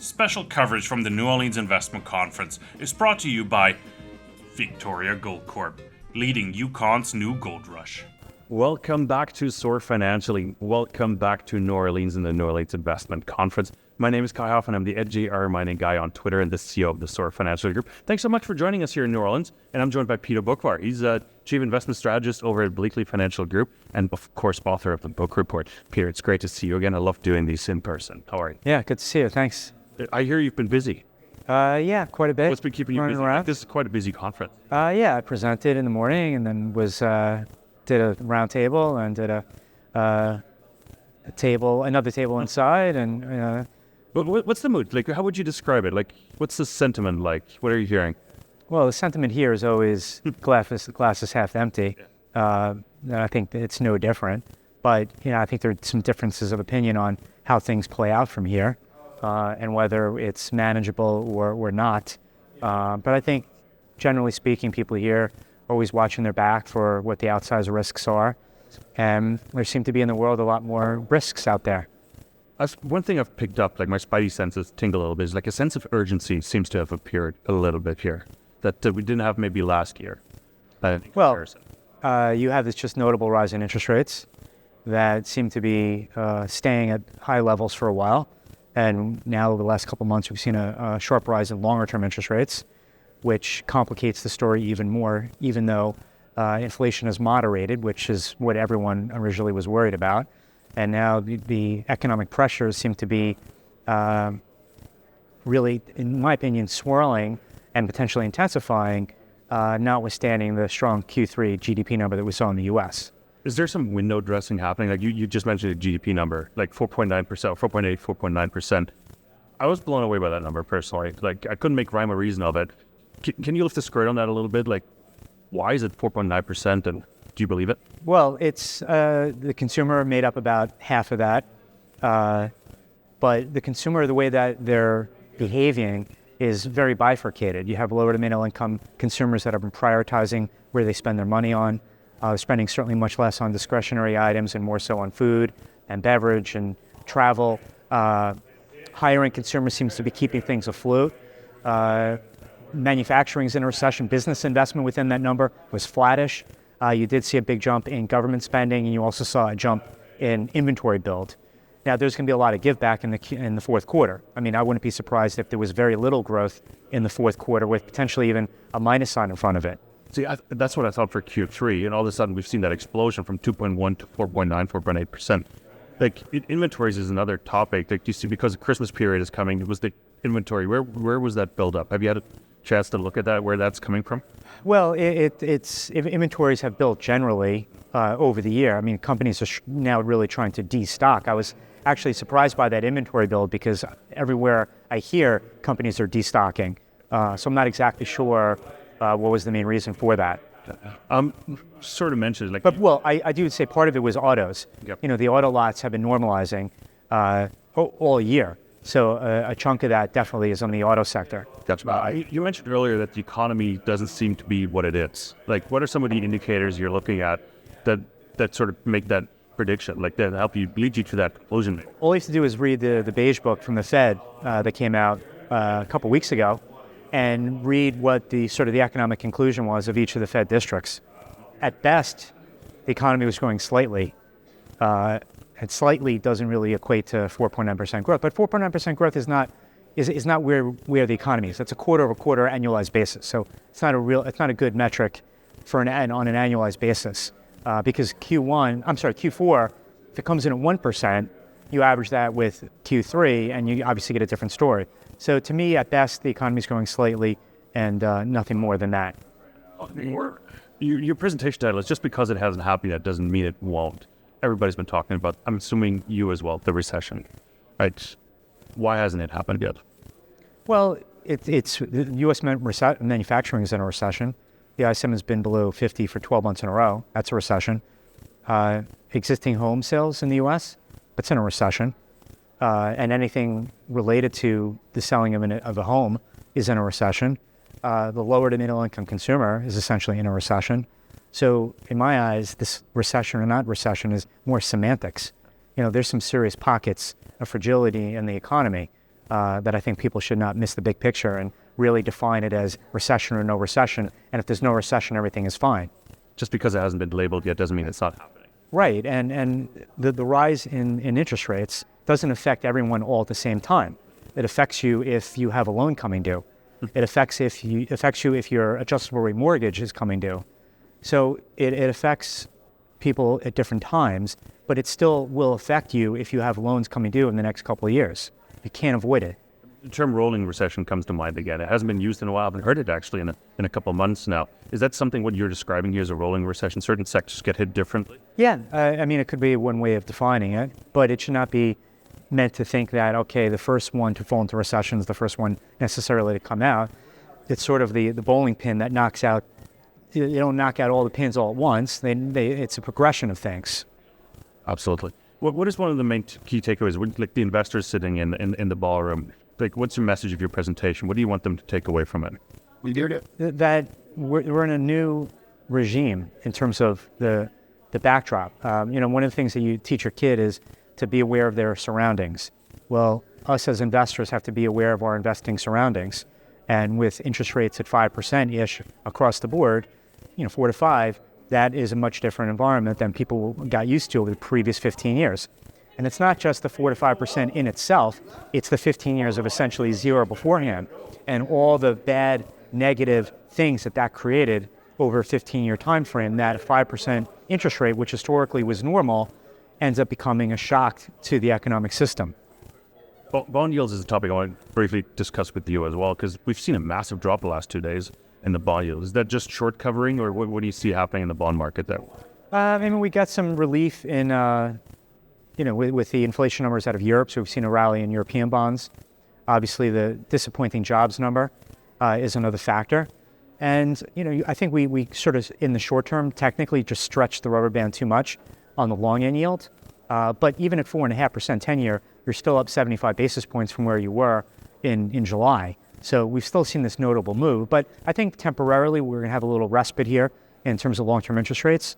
Special coverage from the New Orleans Investment Conference is brought to you by Victoria Gold Corp, leading Yukon's new gold rush. Welcome back to Soar Financially. Welcome back to New Orleans and the New Orleans Investment Conference. My name is Kai Hoffmann. I'm the EDGR mining guy on Twitter and the CEO of the Soar Financial Group. Thanks so much for joining us here in New Orleans. And I'm joined by Peter Boockvar. He's a Chief Investment Strategist over at Bleakley Financial Group and, of course, author of the Boock Report. Peter, it's great to see you again. I love doing these in person. How are you? Yeah, good to see you. Thanks. I hear you've been busy. Yeah, quite a bit. What's been keeping you busy? This is quite a busy conference. Yeah, I presented in the morning and then did a round table and did another table inside. And But what's the mood? Like, how would you describe it? Like, what's the sentiment like? What are you hearing? well, the sentiment here is always glass is half empty. And I think that it's no different. But I think there are some differences of opinion on how things play out from here. And whether it's manageable or not. But I think, generally speaking, people here are always watching their back for what the outsized risks are. And there seem to be in the world a lot more risks out there. That's one thing I've picked up, like my spidey senses tingle a little bit, is like a sense of urgency seems to have appeared a little bit here that we didn't have maybe last year. Well, you have this just notable rise in interest rates that seem to be staying at high levels for a while. And now over the last couple of months, we've seen a sharp rise in longer-term interest rates, which complicates the story even more, even though inflation has moderated, which is what everyone originally was worried about. And now the economic pressures seem to be really, in my opinion, swirling and potentially intensifying, notwithstanding the strong Q3 GDP number that we saw in the U.S. Is there some window dressing happening? Like you just mentioned a GDP number, like 4.9%, 4.8, 4.9%. I was blown away by that number personally. Like I couldn't make rhyme or reason of it. Can you lift the skirt on that a little bit? Like why is it 4.9% and do you believe it? Well, it's the consumer made up about half of that. But the consumer, the way that they're behaving is very bifurcated. You have lower to middle income consumers that have been prioritizing where they spend their money on. Spending certainly much less on discretionary items and more so on food and beverage and travel. Higher-end consumer seems to be keeping things afloat. Manufacturing is in a recession. Business investment within that number was flattish. You did see a big jump in government spending, and you also saw a jump in inventory build. Now, there's going to be a lot of give back in the fourth quarter. I mean, I wouldn't be surprised if there was very little growth in the fourth quarter with potentially even a minus sign in front of it. See, that's what I thought for Q3, and all of a sudden we've seen that explosion from 2.1 to 4.9, 4.8%. Like, inventories is another topic. Like, you see, because the Christmas period is coming, was the inventory, where was that build up? Have you had a chance to look at that, where that's coming from? Well, it's inventories have built generally over the year. I mean, companies are now really trying to destock. I was actually surprised by that inventory build because everywhere I hear companies are destocking. So I'm not exactly sure what was the main reason for that. Sort of mentioned like. But well, I do say part of it was autos. Yep. The auto lots have been normalizing all year. So a chunk of that definitely is on the auto sector. That's right. You mentioned earlier that the economy doesn't seem to be what it is. Like, what are some of the indicators you're looking at that sort of make that prediction, like that help you lead you to that conclusion? All you have to do is read the beige book from the Fed that came out a couple weeks ago, and read what the economic conclusion was of each of the Fed districts. At best, the economy was growing slightly. And slightly doesn't really equate to 4.9% growth, but 4.9% growth is not where the economy is. That's a quarter-over-quarter annualized basis. So it's not a good metric on an annualized basis because Q4, if it comes in at 1%, you average that with Q3, and you obviously get a different story. So to me, at best, the economy is growing slightly, and nothing more than that. Your presentation title is just because it hasn't happened yet doesn't mean it won't. Everybody's been talking about, I'm assuming you as well, the recession, right? Why hasn't it happened yet? Well, it's U.S. manufacturing is in a recession. The ISM has been below 50 for 12 months in a row. That's a recession. Existing home sales in the U.S., that's in a recession. And anything related to the selling of a home is in a recession. The lower to middle income consumer is essentially in a recession. So in my eyes, this recession or not recession is more semantics. There's some serious pockets of fragility in the economy. that I think people should not miss the big picture and really define it as recession or no recession. And if there's no recession, everything is fine. Just because it hasn't been labeled yet doesn't mean it's not happening. Right, and the rise in interest rates doesn't affect everyone all at the same time. It affects you if you have a loan coming due. It affects you if your adjustable rate mortgage is coming due. So it affects people at different times, but it still will affect you if you have loans coming due in the next couple of years. You can't avoid it. The term rolling recession comes to mind again. It hasn't been used in a while. I haven't heard it actually in a couple of months now. Is that something what you're describing here as a rolling recession? Certain sectors get hit differently? Yeah, I mean, it could be one way of defining it, but it should not be meant to think that, okay, the first one to fall into recession is the first one necessarily to come out. It's sort of the bowling pin that knocks out, you don't knock out all the pins all at once. It's a progression of things. Absolutely. What is one of the main key takeaways? Like the investors sitting in the ballroom, like what's your message of your presentation? What do you want them to take away from it? That we're in a new regime in terms of the backdrop. One of the things that you teach your kid is to be aware of their surroundings. Well, us as investors have to be aware of our investing surroundings. And with interest rates at 5%-ish across the board, 4 to 5, that is a much different environment than people got used to over the previous 15 years. And it's not just the 4 to 5% in itself, it's the 15 years of essentially zero beforehand and all the bad, negative things that created over a 15-year time frame. That 5% interest rate, which historically was normal, ends up becoming a shock to the economic system. Bond yields is a topic I want to briefly discuss with you as well, because we've seen a massive drop the last 2 days in the bond yield. Is that just short covering, or what do you see happening in the bond market there? We got some relief in, with the inflation numbers out of Europe, so we've seen a rally in European bonds. Obviously, the disappointing jobs number is another factor. And, I think we sort of, in the short term, technically just stretched the rubber band too much on the long end yield. But even at 4.5% 10-year, you're still up 75 basis points from where you were in July. So we've still seen this notable move. But I think temporarily we're going to have a little respite here in terms of long-term interest rates.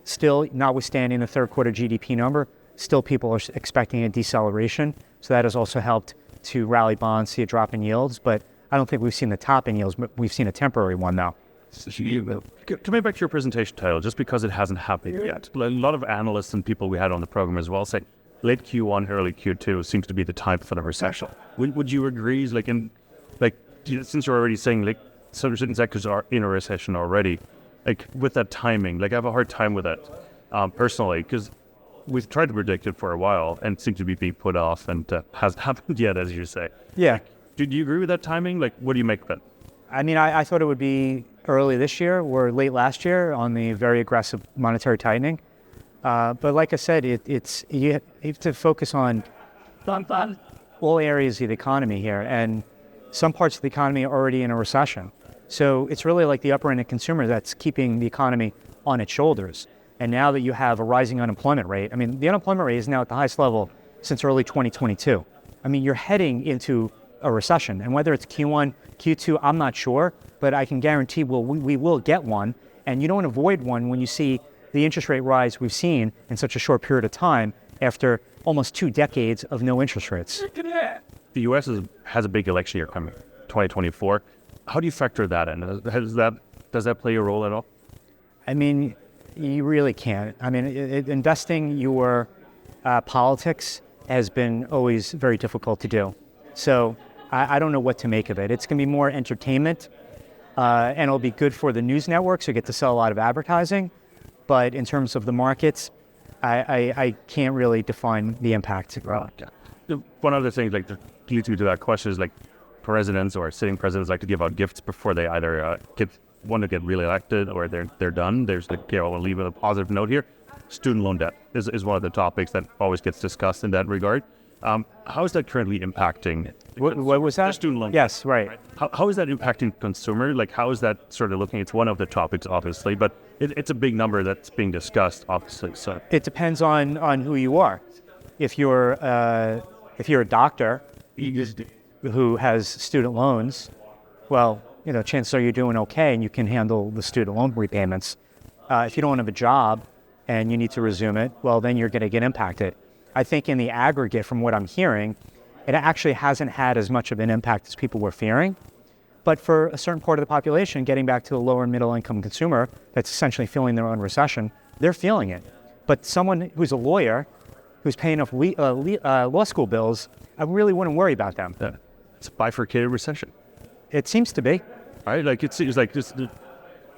Still, notwithstanding the third quarter GDP number, still people are expecting a deceleration. So that has also helped to rally bonds, see a drop in yields. But I don't think we've seen the top in yields, but we've seen a temporary one now. Coming back to your presentation title, just because it hasn't happened yet, a lot of analysts and people we had on the program as well say late Q1, early Q2 seems to be the time for the recession. Would you agree? Since you're already saying certain sectors are in a recession already, with that timing, I have a hard time with that personally, because we've tried to predict it for a while and it seems to be being put off and hasn't happened yet, as you say. Yeah. Do you agree with that timing? What do you make of it? I thought it would be early this year or late last year on the very aggressive monetary tightening. But like I said, you have to focus on all areas of the economy here. And some parts of the economy are already in a recession. So it's really like the upper end of consumer that's keeping the economy on its shoulders. And now that you have a rising unemployment rate, the unemployment rate is now at the highest level since early 2022. You're heading into a recession. And whether it's Q1, Q2, I'm not sure, but I can guarantee we will get one. And you don't avoid one when you see the interest rate rise we've seen in such a short period of time after almost 2 decades of no interest rates. The U.S. has a big election year coming, 2024. How do you factor that in? Does that play a role at all? You really can't. Investing your politics has been always very difficult to do. So I don't know what to make of it. It's going to be more entertainment, and it'll be good for the news networks who get to sell a lot of advertising. But in terms of the markets, I can't really define the impact. One other thing that leads me to that question is presidents or sitting presidents like to give out gifts before they either want to get reelected or they're done. There's I'll leave it a positive note here. Student loan debt is one of the topics that always gets discussed in that regard. How is that currently impacting? What was that? The student loan. Yes, right. How is that impacting consumer? How is that sort of looking? It's one of the topics, obviously, but it's a big number that's being discussed, obviously. So it depends on who you are. If you're a doctor who has student loans, well, chances are you're doing okay and you can handle the student loan repayments. If you don't have a job and you need to resume it, well, then you're going to get impacted. I think in the aggregate, from what I'm hearing, it actually hasn't had as much of an impact as people were fearing. But for a certain part of the population, getting back to the lower and middle income consumer that's essentially feeling their own recession, they're feeling it. But someone who's a lawyer, who's paying off law school bills, I really wouldn't worry about them. Yeah. It's a bifurcated recession. It seems to be. Right? Like it's like just,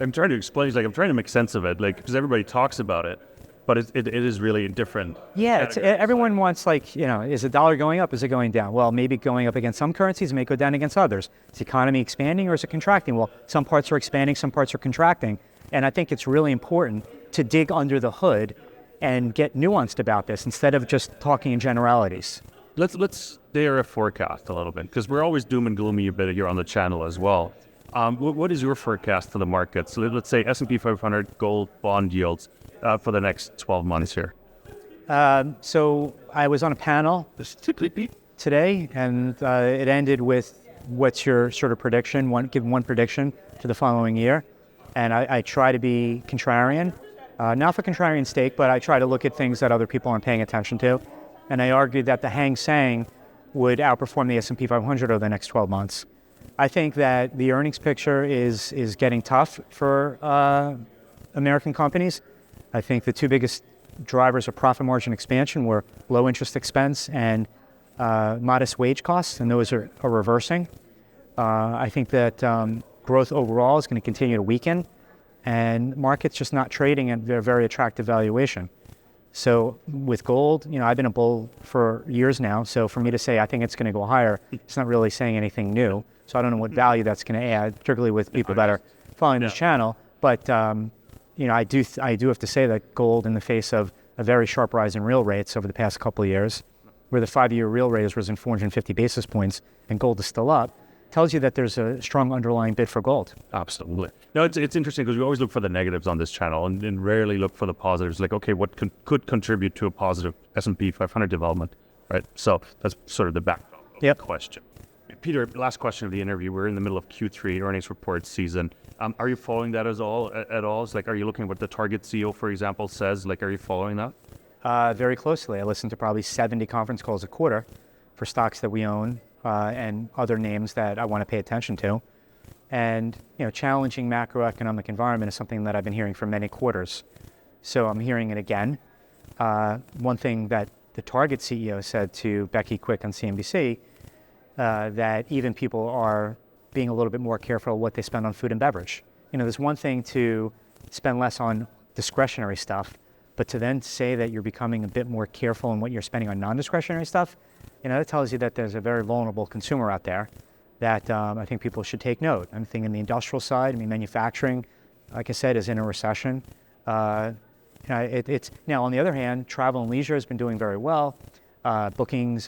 I'm trying to explain, it's like I'm trying to make sense of it, like, because everybody talks about it, but it is really different. Yeah, everyone wants, like, is the dollar going up? Is it going down? Well, maybe going up against some currencies, it may go down against others. Is the economy expanding or is it contracting? Well, some parts are expanding, some parts are contracting. And I think it's really important to dig under the hood and get nuanced about this instead of just talking in generalities. Let's dare a forecast a little bit, because we're always doom and gloomy a bit here on the channel as well. What is your forecast for the market? So let's say S&P 500 gold bond yields for the next 12 months here. So I was on a panel today, and it ended with, what's your sort of prediction? Give one prediction to the following year. And I try to be contrarian, not for contrarian sake, but I try to look at things that other people aren't paying attention to. And I argued that the Hang Seng would outperform the S&P 500 over the next 12 months. I think that the earnings picture is getting tough for American companies. I think the two biggest drivers of profit margin expansion were low interest expense and modest wage costs, and those are reversing. I think that growth overall is going to continue to weaken, and markets just not trading at a very attractive valuation. So with gold, I've been a bull for years now, so for me to say I think it's going to go higher, it's not really saying anything new. So I don't know what value that's going to add, particularly with people that are following this channel. But I do have to say that gold, in the face of a very sharp rise in real rates over the past couple of years, where the 5-year real rate has risen 450 basis points and gold is still up, tells you that there's a strong underlying bid for gold. Absolutely. No, it's interesting because we always look for the negatives on this channel and rarely look for the positives. Like, okay, what could contribute to a positive S&P 500 development, right? So that's sort of the backbone of the question. Peter, last question of the interview. We're in the middle of Q3 earnings report season. Are you following that at all? It's like, are you looking at what the Target CEO, for example, says? Like, are you following that? Very closely. I listen to probably 70 conference calls a quarter for stocks that we own and other names that I want to pay attention to. And challenging macroeconomic environment is something that I've been hearing for many quarters. So I'm hearing it again. One thing that the Target CEO said to Becky Quick on CNBC, that even people are being a little bit more careful of what they spend on food and beverage. There's one thing to spend less on discretionary stuff, but to then say that you're becoming a bit more careful in what you're spending on non-discretionary stuff, that tells you that there's a very vulnerable consumer out there that I think people should take note. I'm thinking the industrial side, manufacturing, like I said, is in a recession. It's now, on the other hand, travel and leisure has been doing very well. Booking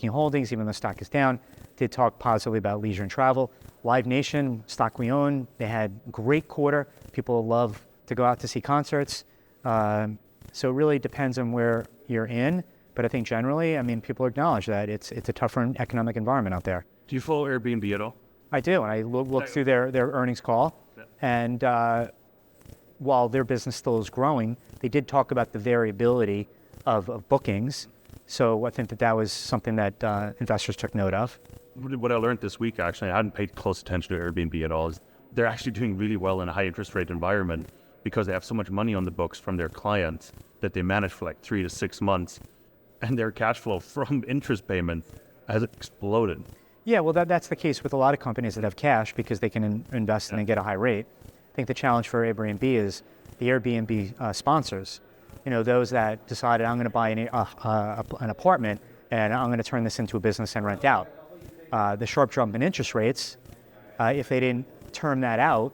Holdings, even though the stock is down, did talk positively about leisure and travel. Live Nation, stock we own, they had a great quarter. People love to go out to see concerts. So it really depends on where you're in. But I think generally, people acknowledge that it's a tougher economic environment out there. Do you follow Airbnb at all? I do, and I look through their earnings call. Yeah. And while their business still is growing, they did talk about the variability of bookings. So I think that was something that investors took note of. What I learned this week, actually, I hadn't paid close attention to Airbnb at all, is they're actually doing really well in a high interest rate environment because they have so much money on the books from their clients that they manage for like 3 to 6 months, and their cash flow from interest payments has exploded. Yeah, well, that's the case with a lot of companies that have cash because they can invest and get a high rate. I think the challenge for Airbnb is the Airbnb sponsors. Those that decided, I'm going to buy an apartment and I'm going to turn this into a business and rent out. The sharp jump in interest rates, if they didn't term that out,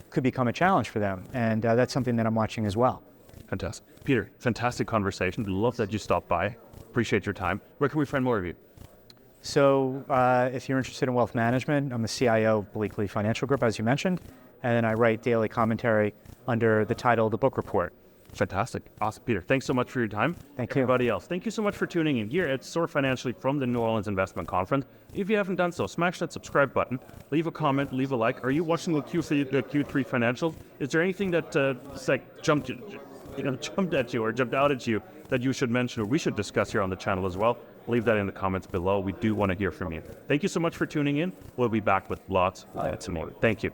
could become a challenge for them. And that's something that I'm watching as well. Fantastic. Peter, fantastic conversation. Love that you stopped by. Appreciate your time. Where can we find more of you? So if you're interested in wealth management, I'm the CIO of Bleakley Financial Group, as you mentioned, and I write daily commentary under the title The Boock Report. Fantastic. Awesome, Peter. Thanks so much for your time. Thank you. Everybody else, thank you so much for tuning in here at Soar Financially from the New Orleans Investment Conference. If you haven't done so, smash that subscribe button, leave a comment, leave a like. Are you watching the Q3 financials? Is there anything that jumped at you or jumped out at you that you should mention or we should discuss here on the channel as well? leave that in the comments below. We do want to hear from you. Thank you so much for tuning in. We'll be back with lots more. Thank you.